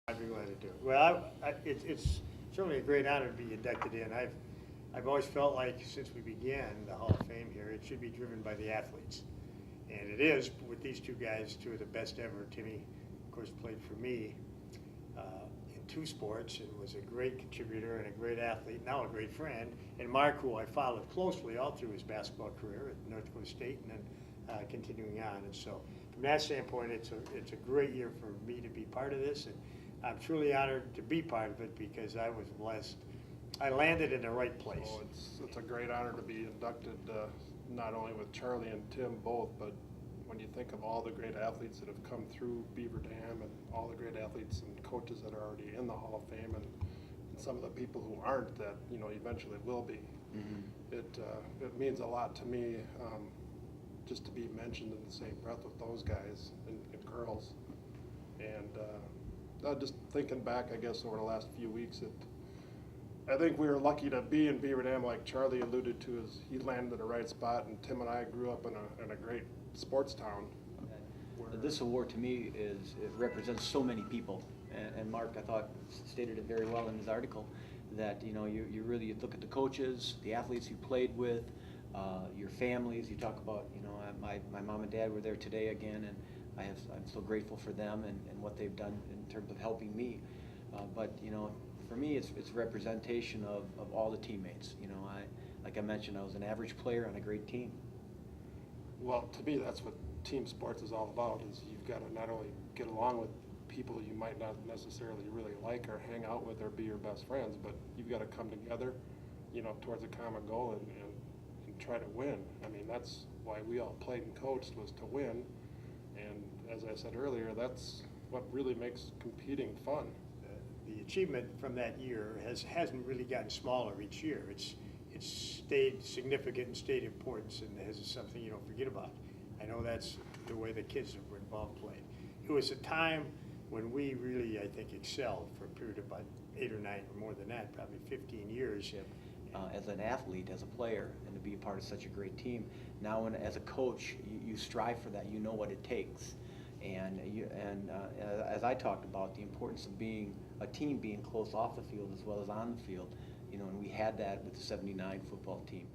I'd be glad to do it. Well, it's certainly a great honor to be inducted in. I've always felt like since we began the Hall of Fame here, it should be driven by the athletes. And it is with these two guys, two of the best ever. Timmy, of course, played for me in two sports and was a great contributor and a great athlete, now a great friend. And Mark, who I followed closely all through his basketball career at North Dakota State and then continuing on. And so from that standpoint, it's a great year for me to be part of this. And I'm truly honored to be part of it because I was blessed. I landed in the right place. So it's a great honor to be inducted, not only with Charlie and Tim both, but when you think of all the great athletes that have come through Beaver Dam and all the great athletes and coaches that are already in the Hall of Fame and some of the people who aren't that eventually will be. Mm-hmm. It means a lot to me just to be mentioned in the same breath with those guys and girls. And just thinking back, I guess, over the last few weeks, I think we were lucky to be in Beaver Dam, like Charlie alluded to, is he landed in the right spot, and Tim and I grew up in a great sports town. This award to me it represents so many people, and Mark, I thought, stated it very well in his article, that you really look at the coaches, the athletes you played with, your families. You talk about my mom and dad were there today again, and I'm so grateful for them and what they've done in terms of helping me. But for me, it's representation of all the teammates. Like I mentioned, I was an average player on a great team. Well, to me, that's what team sports is all about. Is you've got to not only get along with people you might not necessarily really like or hang out with or be your best friends, but you've got to come together, towards a common goal and try to win. I mean, that's why we all played and coached, was to win. And as I said earlier, that's what really makes competing fun. The achievement from that year hasn't really gotten smaller each year. It's stayed significant and stayed importance, and is something you don't forget about. I know that's the way the kids that were involved played. It was a time when we really, I think, excelled for a period of about 8 or 9 or more than that, probably 15 years. As an athlete, as a player, and to be a part of such a great team. Now, as a coach, you strive for that. You know what it takes, and as I talked about, the importance of being a team, being close off the field as well as on the field. And we had that with the '79 football team.